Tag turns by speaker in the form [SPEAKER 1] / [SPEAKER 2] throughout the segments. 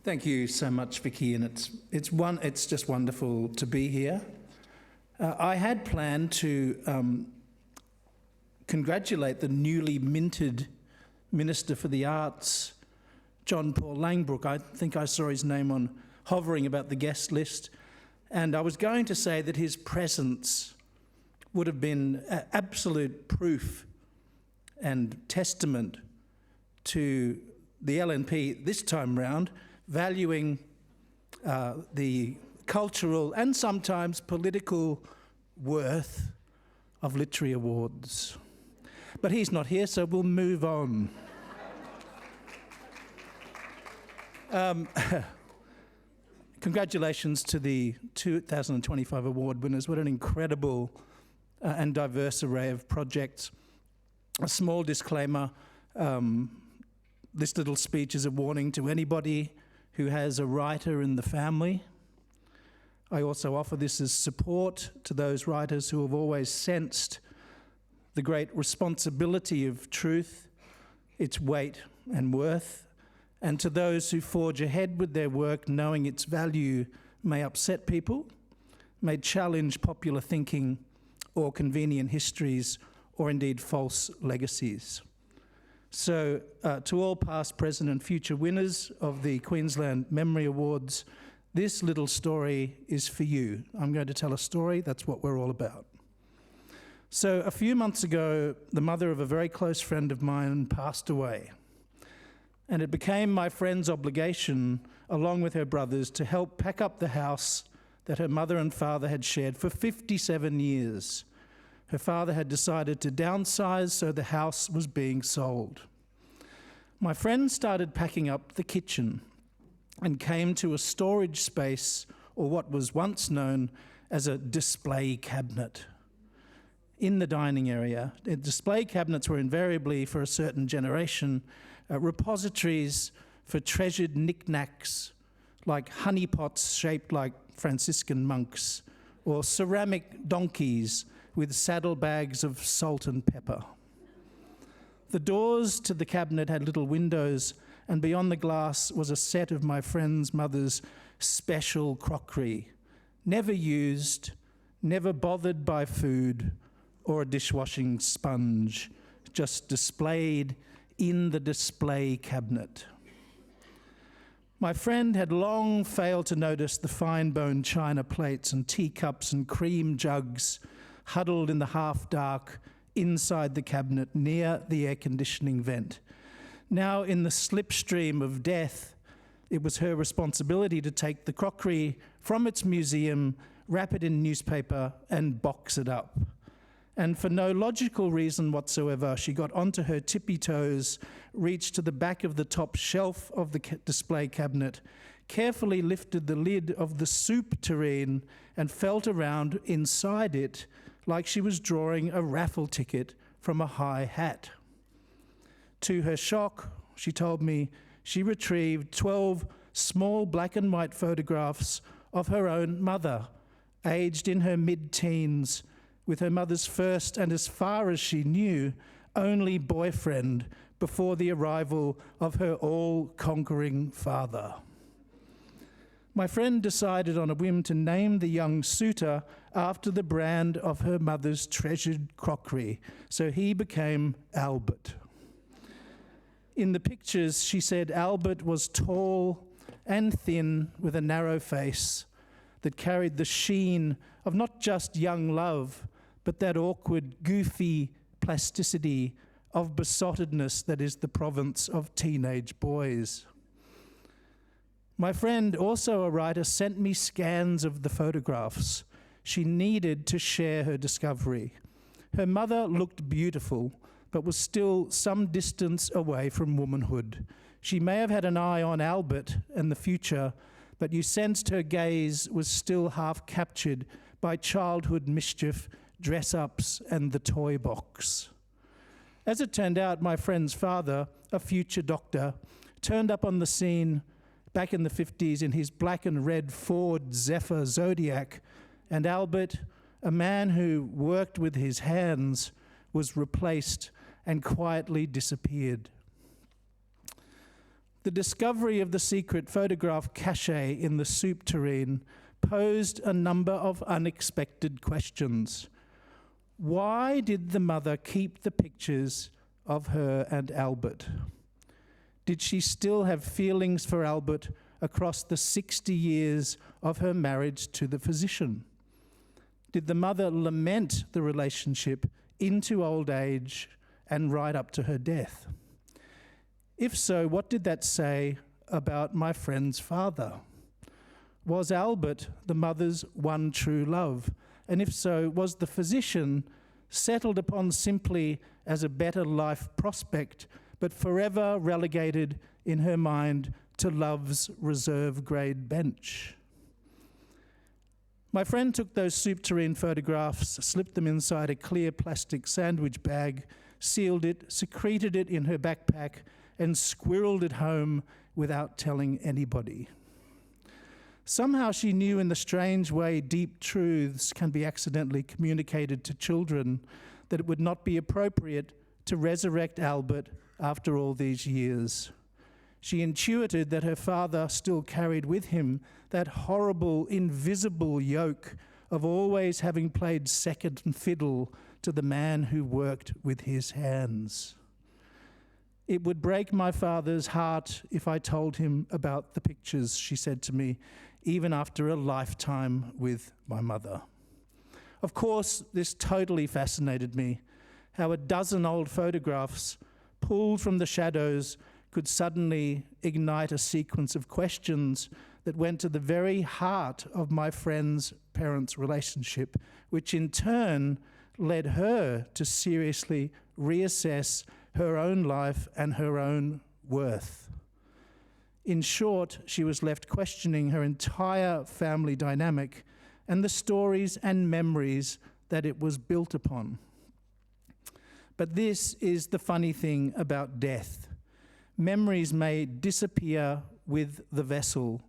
[SPEAKER 1] Thank you so much, Vicky, and it's just wonderful to be here. I had planned to congratulate the newly minted Minister for the Arts, John Paul Langbroek. I think I saw his name hovering about the guest list, and I was going to say that his presence would have been absolute proof and testament to the LNP this time round, valuing the cultural and sometimes political worth of literary awards. But he's not here, so we'll move on. Congratulations to the 2025 award winners. What an incredible and diverse array of projects. A small disclaimer, this little speech is a warning to anybody who has a writer in the family. I also offer this as support to those writers who have always sensed the great responsibility of truth, its weight and worth, and to those who forge ahead with their work knowing its value may upset people, may challenge popular thinking or convenient histories, or indeed false legacies. So to all past, present and future winners of the Queensland Memory Awards, this little story is for you. I'm going to tell a story, that's what we're all about. So a few months ago, the mother of a very close friend of mine passed away. And it became my friend's obligation, along with her brothers, to help pack up the house that her mother and father had shared for 57 years. Her father had decided to downsize, so the house was being sold. My friend started packing up the kitchen and came to a storage space, or what was once known as a display cabinet. In the dining area, the display cabinets were invariably, for a certain generation, repositories for treasured knickknacks like honeypots shaped like Franciscan monks, or ceramic donkeys with saddlebags of salt and pepper. The doors to the cabinet had little windows, and beyond the glass was a set of my friend's mother's special crockery, never used, never bothered by food or a dishwashing sponge, just displayed in the display cabinet. My friend had long failed to notice the fine-boned china plates and teacups and cream jugs huddled in the half-dark inside the cabinet near the air conditioning vent. Now, in the slipstream of death, it was her responsibility to take the crockery from its museum, wrap it in newspaper, and box it up. And for no logical reason whatsoever, she got onto her tippy toes, reached to the back of the top shelf of the display cabinet, carefully lifted the lid of the soup tureen, and felt around inside it like she was drawing a raffle ticket from a high hat. To her shock, she told me she retrieved 12 small black and white photographs of her own mother, aged in her mid-teens, with her mother's first and, as far as she knew, only boyfriend before the arrival of her all-conquering father. My friend decided on a whim to name the young suitor after the brand of her mother's treasured crockery, so he became Albert. In the pictures, she said Albert was tall and thin with a narrow face that carried the sheen of not just young love, but that awkward, goofy plasticity of besottedness that is the province of teenage boys. My friend, also a writer, sent me scans of the photographs. She needed to share her discovery. Her mother looked beautiful, but was still some distance away from womanhood. She may have had an eye on Albert and the future, but you sensed her gaze was still half captured by childhood mischief, dress-ups, and the toy box. As it turned out, my friend's father, a future doctor, turned up on the scene back in the 50s in his black and red Ford Zephyr Zodiac, and Albert, a man who worked with his hands, was replaced and quietly disappeared. The discovery of the secret photograph cache in the soup tureen posed a number of unexpected questions. Why did the mother keep the pictures of her and Albert? Did she still have feelings for Albert across the 60 years of her marriage to the physician? Did the mother lament the relationship into old age and right up to her death? If so, what did that say about my friend's father? Was Albert the mother's one true love? And if so, was the physician settled upon simply as a better life prospect, but forever relegated in her mind to love's reserve grade bench? My friend took those soup tureen photographs, slipped them inside a clear plastic sandwich bag, sealed it, secreted it in her backpack, and squirreled it home without telling anybody. Somehow she knew in the strange way deep truths can be accidentally communicated to children that it would not be appropriate to resurrect Albert after all these years. She intuited that her father still carried with him that horrible, invisible yoke of always having played second fiddle to the man who worked with his hands. It would break my father's heart if I told him about the pictures, she said to me, even after a lifetime with my mother. Of course, this totally fascinated me, how a dozen old photographs pulled from the shadows could suddenly ignite a sequence of questions that went to the very heart of my friend's parents' relationship, which in turn led her to seriously reassess her own life and her own worth. In short, she was left questioning her entire family dynamic and the stories and memories that it was built upon. But this is the funny thing about death. Memories may disappear with the vessel,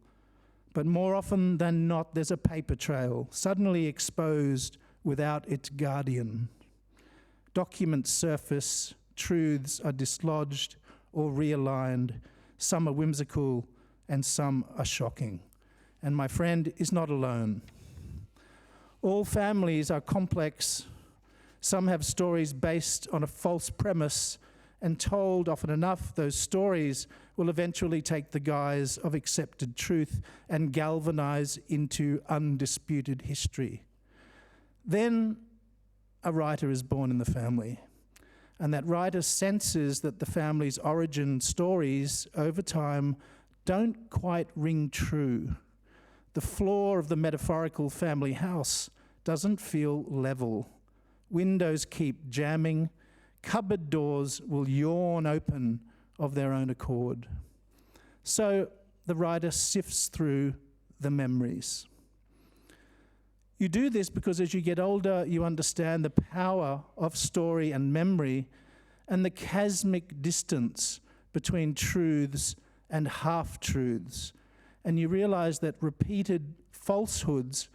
[SPEAKER 1] but more often than not, there's a paper trail, suddenly exposed without its guardian. Documents surface, truths are dislodged or realigned. Some are whimsical and some are shocking. And my friend is not alone. All families are complex. Some have stories based on a false premise, and told often enough, those stories will eventually take the guise of accepted truth and galvanize into undisputed history. Then a writer is born in the family, and that writer senses that the family's origin stories over time don't quite ring true. The floor of the metaphorical family house doesn't feel level. Windows keep jamming. Cupboard doors will yawn open of their own accord. So the writer sifts through the memories. You do this because as you get older, you understand the power of story and memory and the chasmic distance between truths and half-truths. And you realize that repeated falsehoods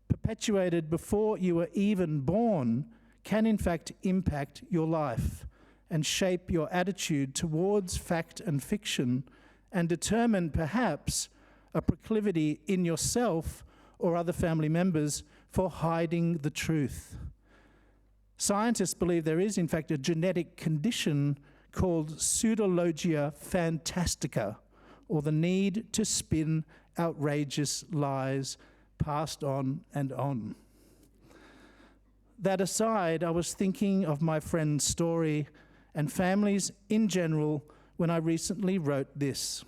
[SPEAKER 1] perpetuated before you were even born can in fact impact your life and shape your attitude towards fact and fiction and determine perhaps a proclivity in yourself or other family members for hiding the truth. Scientists believe there is in fact a genetic condition called pseudologia fantastica, or the need to spin outrageous lies passed on and on. That aside, I was thinking of my friend's story and families in general when I recently wrote this.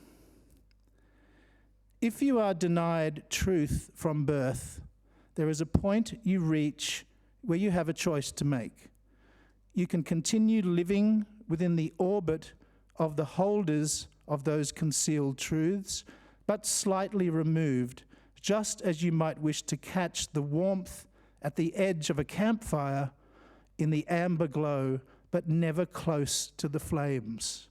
[SPEAKER 1] If you are denied truth from birth, there is a point you reach where you have a choice to make. You can continue living within the orbit of the holders of those concealed truths, but slightly removed, just as you might wish to catch the warmth at the edge of a campfire in the amber glow, but never close to the flames.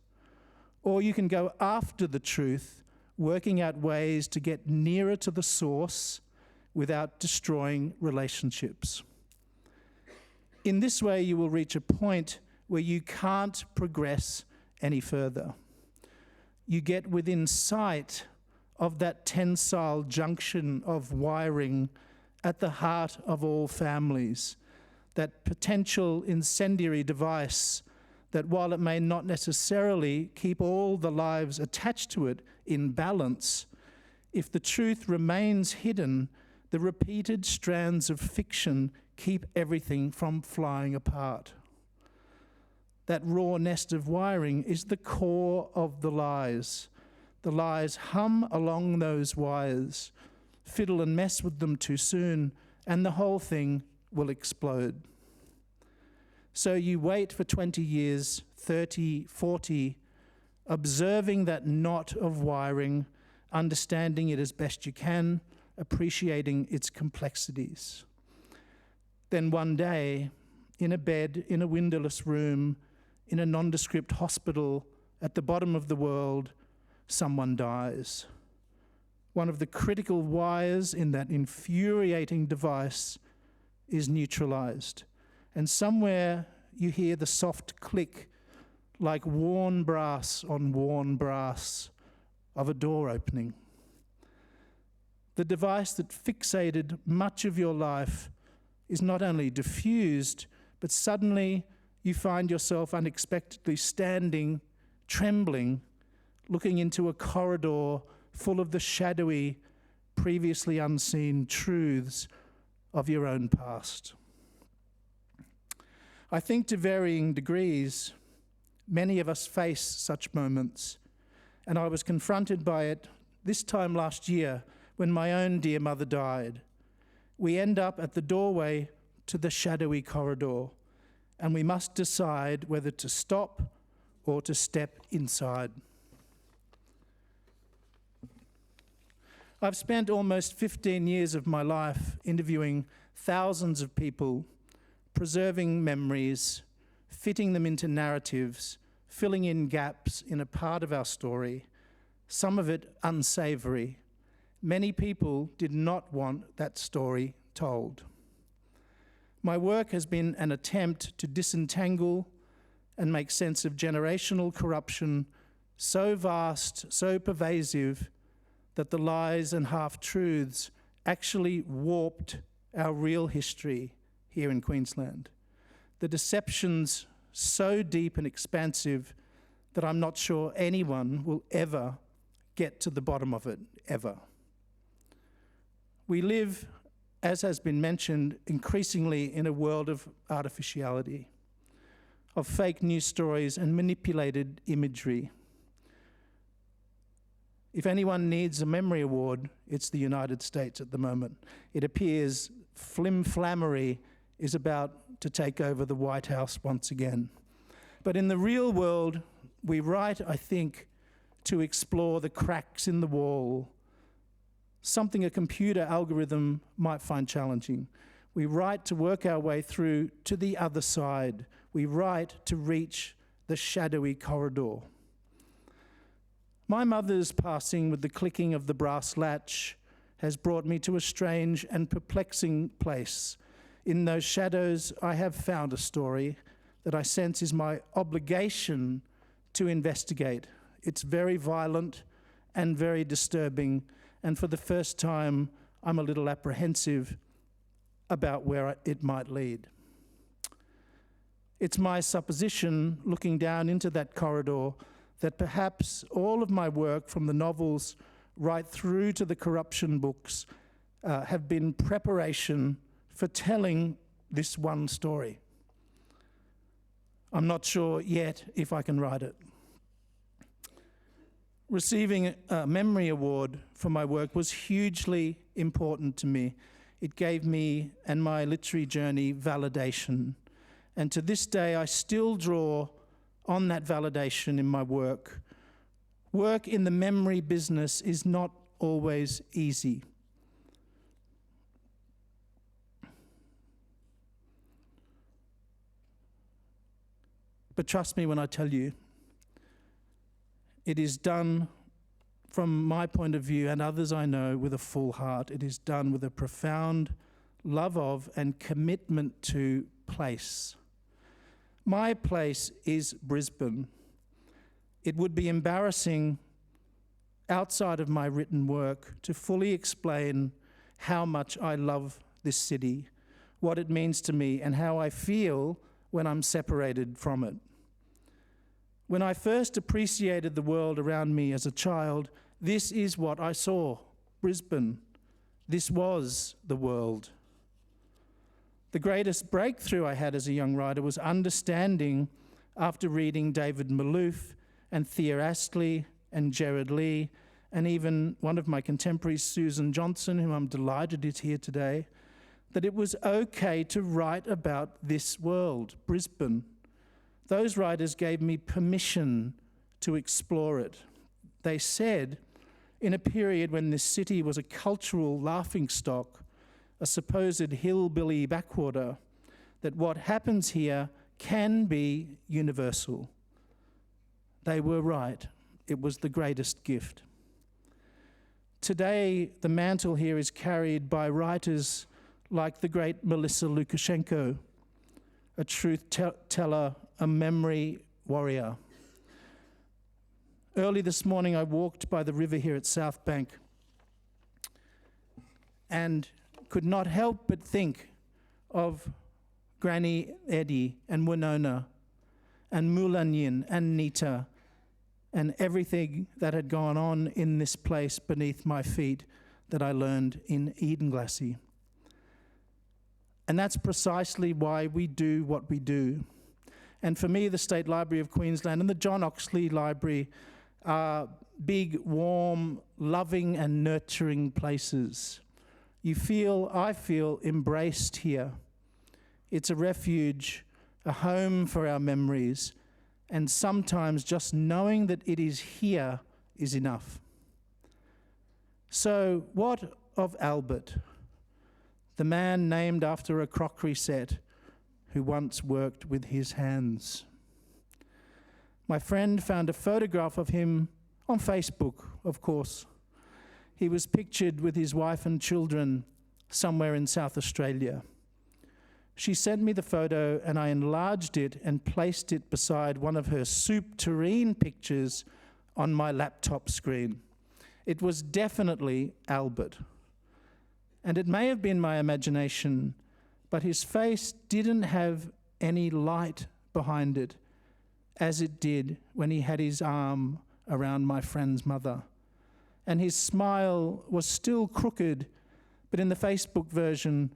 [SPEAKER 1] Or you can go after the truth, working out ways to get nearer to the source without destroying relationships. In this way, you will reach a point where you can't progress any further. you get within sight of that tensile junction of wiring at the heart of all families, that potential incendiary device that, while it may not necessarily keep all the lives attached to it in balance, if the truth remains hidden, the repeated strands of fiction keep everything from flying apart. That raw nest of wiring is the core of the lies. The lies hum along those wires, fiddle and mess with them too soon, and the whole thing will explode. So you wait for 20 years, 30, 40, observing that knot of wiring, understanding it as best you can, appreciating its complexities. Then one day, in a bed, in a windowless room, in a nondescript hospital at the bottom of the world, someone dies. One of the critical wires in that infuriating device is neutralized. And somewhere you hear the soft click, like worn brass on worn brass, of a door opening. The device that fixated much of your life is not only diffused, but suddenly you find yourself unexpectedly standing, trembling, looking into a corridor full of the shadowy, previously unseen truths of your own past. I think to varying degrees, many of us face such moments, and I was confronted by it this time last year when my own dear mother died. We end up at the doorway to the shadowy corridor, and we must decide whether to stop or to step inside. I've spent almost 15 years of my life interviewing thousands of people, preserving memories, fitting them into narratives, filling in gaps in a part of our story, some of it unsavory. Many people did not want that story told. My work has been an attempt to disentangle and make sense of generational corruption so vast, so pervasive, that the lies and half-truths actually warped our real history here in Queensland. The deceptions so deep and expansive that I'm not sure anyone will ever get to the bottom of it, ever. We live, as has been mentioned, increasingly in a world of artificiality, of fake news stories and manipulated imagery. If anyone needs a memory award, it's the United States at the moment. It appears flimflammery is about to take over the White House once again. But in the real world, we write, I think, to explore the cracks in the wall, something a computer algorithm might find challenging. We write to work our way through to the other side. We write to reach the shadowy corridor. My mother's passing with the clicking of the brass latch has brought me to a strange and perplexing place. In those shadows, I have found a story that I sense is my obligation to investigate. It's very violent and very disturbing, and for the first time, I'm a little apprehensive about where it might lead. It's my supposition, looking down into that corridor, that perhaps all of my work, from the novels right through to the corruption books, have been preparation for telling this one story. I'm not sure yet if I can write it. Receiving a memory award for my work was hugely important to me. It gave me and my literary journey validation. And to this day, I still draw on that validation in my work. Work in the memory business is not always easy. But trust me when I tell you, it is done from my point of view and others I know with a full heart. It is done with a profound love of and commitment to place. My place is Brisbane. It would be embarrassing outside of my written work to fully explain how much I love this city, what it means to me, and how I feel when I'm separated from it. When I first appreciated the world around me as a child, this is what I saw: Brisbane. This was the world. The greatest breakthrough I had as a young writer was understanding, after reading David Malouf and Thea Astley and Gerard Lee, and even one of my contemporaries, Susan Johnson, whom I'm delighted is here today, that it was okay to write about this world, Brisbane. Those writers gave me permission to explore it. They said, in a period when this city was a cultural laughingstock, a supposed hillbilly backwater, that what happens here can be universal. They were right. It was the greatest gift. Today, the mantle here is carried by writers like the great Melissa Lukashenko, a truth teller, a memory warrior. Early this morning, I walked by the river here at South Bank and could not help but think of Granny Eddie and Winona and Mulanyin and Nita and everything that had gone on in this place beneath my feet that I learned in Edenglassie. And that's precisely why we do what we do. And for me, the State Library of Queensland and the John Oxley Library are big, warm, loving and nurturing places. I feel embraced here. It's a refuge, a home for our memories, and sometimes just knowing that it is here is enough. So what of Albert, the man named after a crockery set who once worked with his hands? My friend found a photograph of him on Facebook, of course. He was pictured with his wife and children somewhere in South Australia. She sent me the photo and I enlarged it and placed it beside one of her soup tureen pictures on my laptop screen. It was definitely Albert. And it may have been my imagination, but his face didn't have any light behind it, as it did when he had his arm around my friend's mother. And his smile was still crooked, but in the Facebook version,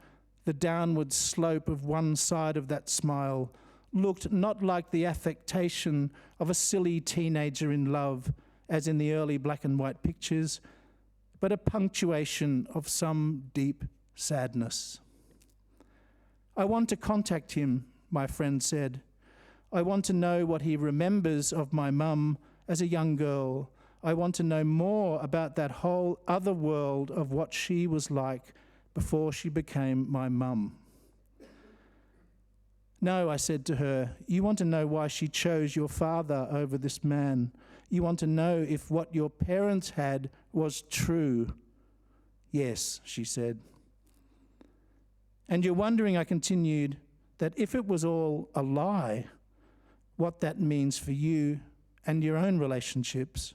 [SPEAKER 1] the downward slope of one side of that smile looked not like the affectation of a silly teenager in love, as in the early black and white pictures, but a punctuation of some deep sadness. I want to contact him, my friend said. I want to know what he remembers of my mum as a young girl. I want to know more about that whole other world of what she was like before she became my mum. No, I said to her, you want to know why she chose your father over this man. You want to know if what your parents had was true. Yes, she said. And you're wondering, I continued, that if it was all a lie, what that means for you and your own relationships,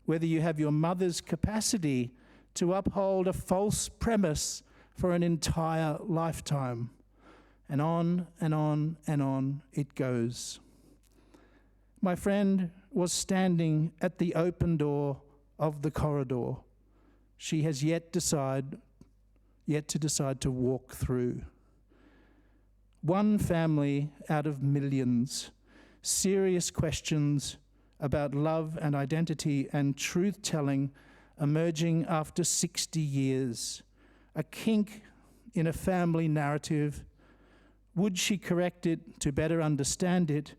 [SPEAKER 1] whether you have your mother's capacity to uphold a false premise for an entire lifetime. And on and on and on it goes. My friend was standing at the open door of the corridor. She has yet to decide to walk through. One family out of millions, serious questions about love and identity and truth-telling emerging after 60 years. A kink in a family narrative. Would she correct it to better understand it?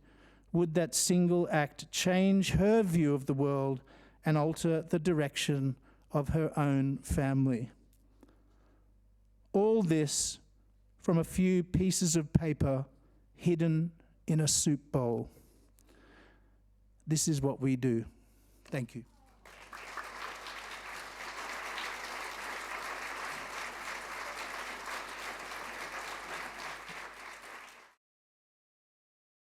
[SPEAKER 1] Would that single act change her view of the world and alter the direction of her own family? All this from a few pieces of paper hidden in a soup bowl. This is what we do. Thank you.